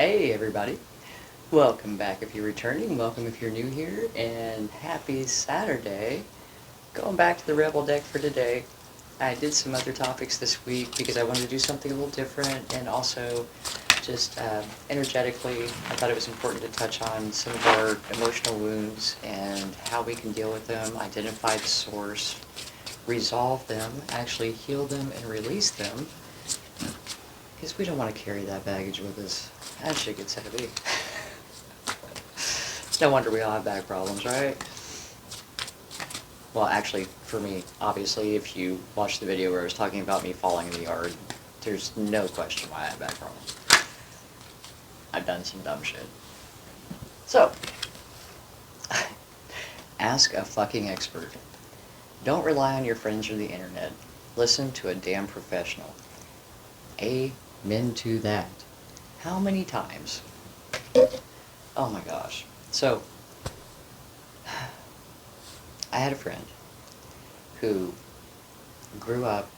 Hey everybody, welcome back if you're returning, welcome if you're new here, and happy Saturday. Going back to the Rebel deck for today. I did some other topics this week because I wanted to do something a little different, and also just energetically, I thought it was important to touch on some of our emotional wounds and how we can deal with them, identify the source, resolve them, actually heal them and release them, because we don't want to carry that baggage with us. That shit gets heavy. No wonder we all have back problems, right? Well, actually, for me, obviously, if you watched the video where I was talking about me falling in the yard, there's no question why I have back problems. I've done some dumb shit. So, ask a fucking expert. Don't rely on your friends or the internet. Listen to a damn professional. Amen to that. How many times? Oh my gosh. So, I had a friend who grew up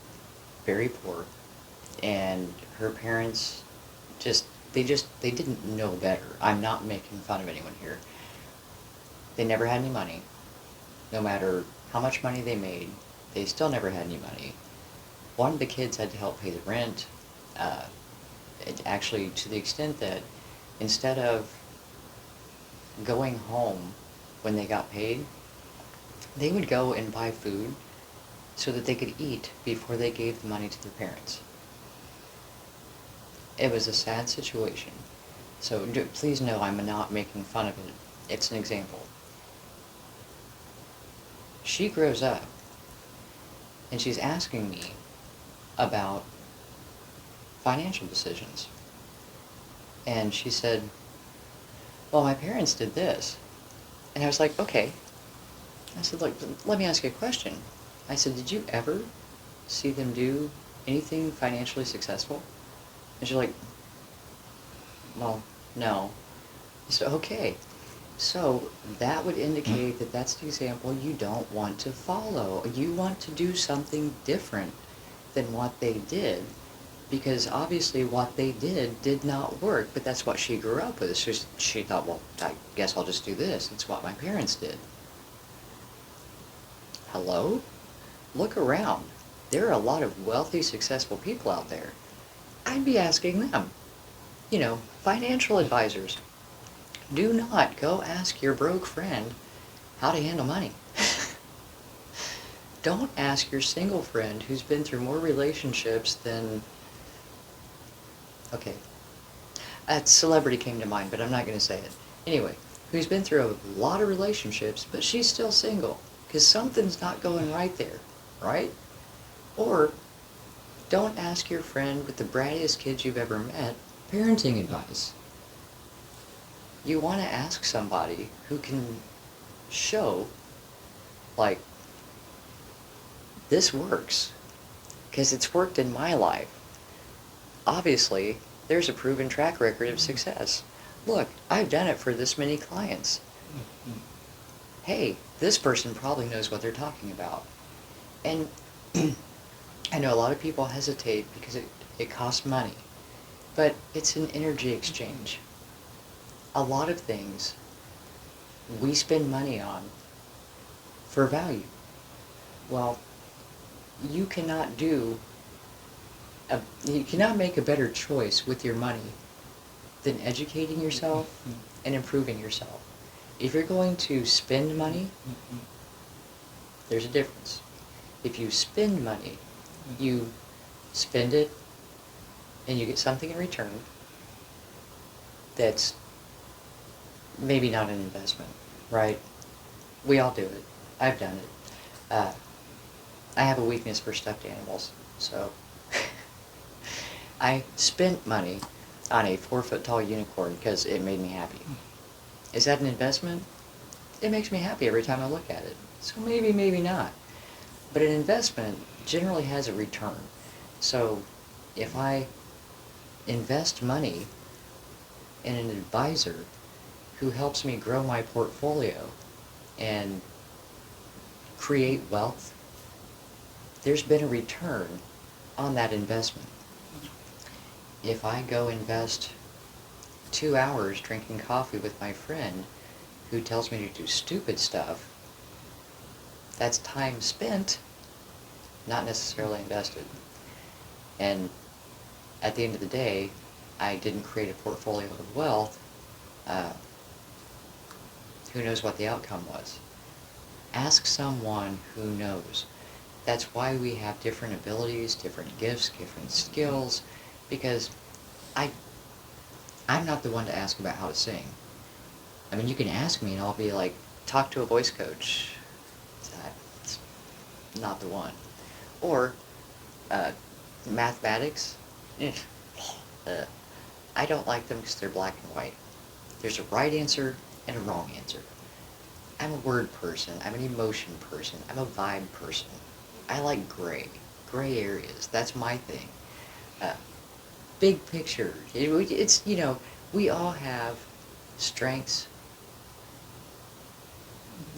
very poor, and her parents they didn't know better. I'm not making fun of anyone here. They never had any money. No matter how much money they made, they still never had any money. One of the kids had to help pay the rent, actually to the extent that instead of going home when they got paid, they would go and buy food so that they could eat before they gave the money to their parents. It was a sad situation. So please know I'm not making fun of it. It's an example. She grows up and she's asking me about financial decisions. And she said, well, my parents did this. And I was like, okay. I said, like, let me ask you a question. I said, did you ever see them do anything financially successful? And she's like, well, no. I said, okay. So that would indicate that that's the example you don't want to follow. You want to do something different than what they did, because obviously what they did not work, but that's what she grew up with. So she thought, well, I guess I'll just do this. It's what my parents did. Hello? Look around. There are a lot of wealthy, successful people out there. I'd be asking them. Financial advisors. Do not go ask your broke friend how to handle money. Don't ask your single friend who's been through more relationships than... Okay. A celebrity came to mind, but I'm not going to say it. Anyway, who's been through a lot of relationships, but she's still single. Because something's not going right there, right? Or, don't ask your friend with the brattiest kids you've ever met parenting advice. You want to ask somebody who can show, like, this works. Because it's worked in my life. Obviously, there's a proven track record of success. Look, I've done it for this many clients. Hey, this person probably knows what they're talking about. And I know a lot of people hesitate because it costs money, but it's an energy exchange. A lot of things we spend money on for value. Well, you cannot make a better choice with your money than educating yourself and improving yourself. If you're going to spend money, there's a difference. If you spend money, you spend it and you get something in return that's maybe not an investment, right? We all do it. I've done it. I have a weakness for stuffed animals, so I spent money on a 4-foot-tall unicorn because it made me happy. Is that an investment? It makes me happy every time I look at it. So maybe, maybe not. But an investment generally has a return. So if I invest money in an advisor who helps me grow my portfolio and create wealth, there's been a return on that investment. If I go invest 2 hours drinking coffee with my friend who tells me to do stupid stuff, that's time spent, not necessarily invested. And at the end of the day, I didn't create a portfolio of wealth. Uh, who knows what the outcome was? Ask someone who knows. That's why we have different abilities, different gifts, different skills, because I, I'm not the one to ask about how to sing. I mean, you can ask me and I'll be like, talk to a voice coach. That's not the one. Or, mathematics. Uh, I don't like them because they're black and white. There's a right answer and a wrong answer. I'm a word person. I'm an emotion person. I'm a vibe person. I like gray areas. That's my thing. Uh, Big picture. It's, we all have strengths,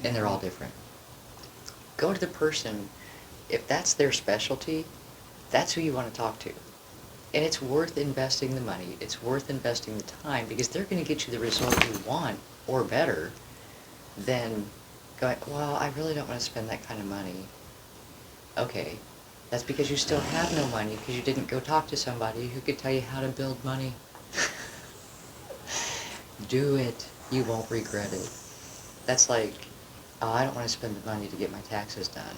and they're all different. Go to the person, if that's their specialty, that's who you want to talk to. And it's worth investing the money, it's worth investing the time, because they're going to get you the result you want, or better, than going, well, I really don't want to spend that kind of money. Okay, that's because you still have no money, because you didn't go talk to somebody who could tell you how to build money. Do it. You won't regret it. That's like, oh, I don't want to spend the money to get my taxes done.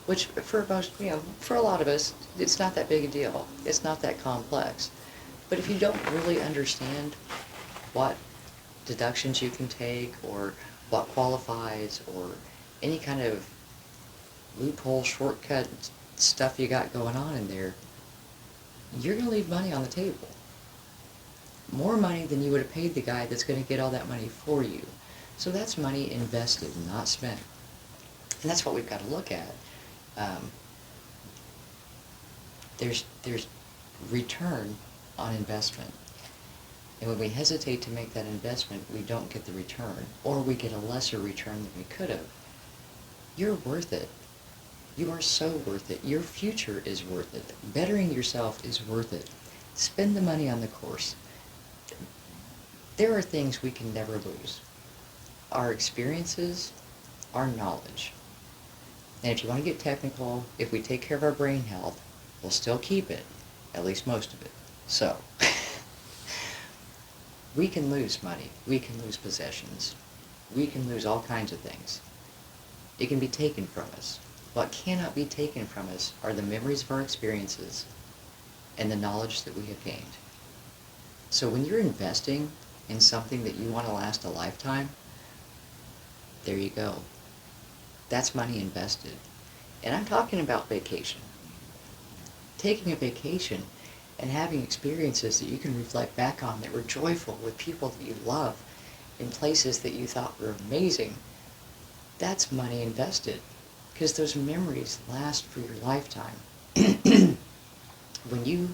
Which, for most, for a lot of us, it's not that big a deal. It's not that complex. But if you don't really understand what deductions you can take, or what qualifies, or any kind of loophole, shortcut stuff you got going on in there, you're going to leave money on the table. More money than you would have paid the guy that's going to get all that money for you. So that's money invested, not spent. And that's what we've got to look at. There's return on investment. And when we hesitate to make that investment, we don't get the return, or we get a lesser return than we could have. You're worth it. You are so worth it. Your future is worth it. Bettering yourself is worth it. Spend the money on the course. There are things we can never lose. Our experiences, our knowledge. And if you want to get technical, if we take care of our brain health, we'll still keep it, at least most of it. So, we can lose money, we can lose possessions, we can lose all kinds of things. It can be taken from us. What cannot be taken from us are the memories of our experiences and the knowledge that we have gained. So when you're investing in something that you want to last a lifetime, there you go. That's money invested. And I'm talking about vacation. Taking a vacation and having experiences that you can reflect back on that were joyful with people that you love in places that you thought were amazing. That's money invested, because those memories last for your lifetime. When you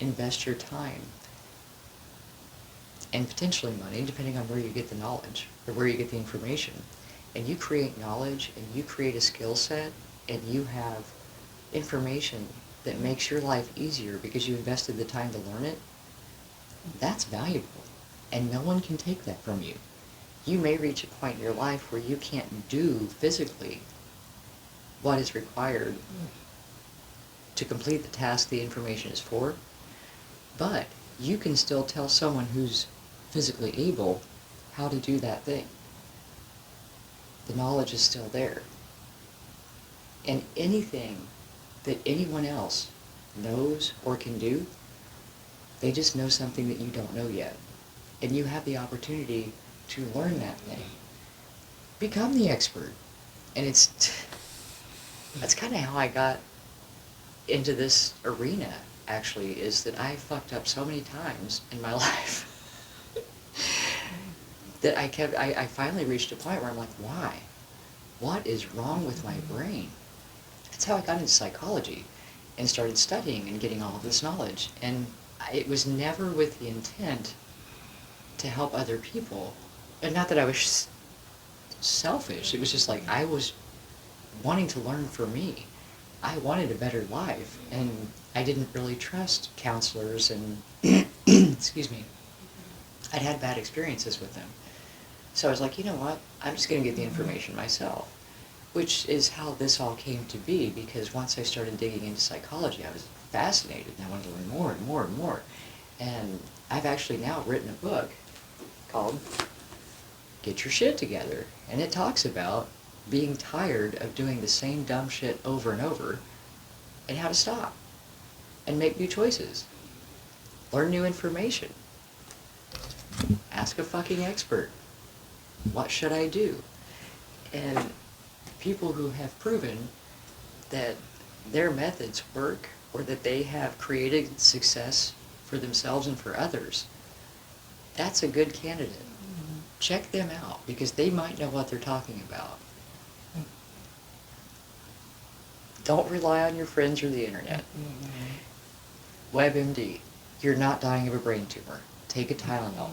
invest your time and potentially money, depending on where you get the knowledge or where you get the information, and you create knowledge and you create a skill set and you have information that makes your life easier because you invested the time to learn it, that's valuable. And no one can take that from you. You may reach a point in your life where you can't do physically what is required to complete the task the information is for, but you can still tell someone who's physically able how to do that thing. The knowledge is still there. And anything that anyone else knows or can do, they just know something that you don't know yet. And you have the opportunity to learn that thing. Become the expert. And that's kind of how I got into this arena, actually, is that I fucked up so many times in my life that I finally reached a point where I'm like, why? What is wrong with my brain? That's how I got into psychology and started studying and getting all of this knowledge. And it was never with the intent to help other people. And not that I was selfish. It was just like I was wanting to learn for me. I wanted a better life, and I didn't really trust counselors and excuse me, I'd had bad experiences with them. So I was like, you know what? I'm just going to get the information myself. Which is how this all came to be, because once I started digging into psychology, I was fascinated, and I wanted to learn more and more and more. And I've actually now written a book called Get Your Shit Together. And it talks about being tired of doing the same dumb shit over and over, and how to stop and make new choices. Learn new information. Ask a fucking expert. What should I do? And people who have proven that their methods work, or that they have created success for themselves and for others, that's a good candidate. Check them out, because they might know what they're talking about. Don't rely on your friends or the internet. WebMD, you're not dying of a brain tumor. Take a Tylenol.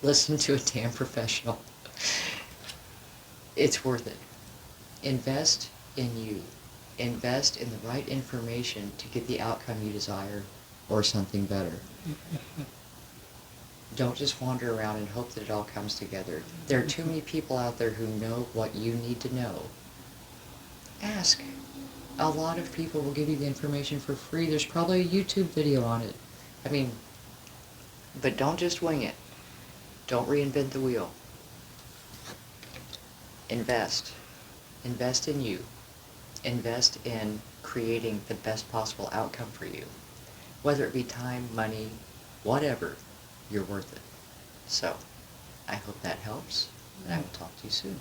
Listen to a damn professional. It's worth it. Invest in you. Invest in the right information to get the outcome you desire, or something better. Don't just wander around and hope that it all comes together. There are too many people out there who know what you need to know. Ask. A lot of people will give you the information for free. There's probably a YouTube video on it. I mean, but don't just wing it. Don't reinvent the wheel. Invest. Invest in you. Invest in creating the best possible outcome for you. Whether it be time, money, whatever, you're worth it. So, I hope that helps, and I will talk to you soon.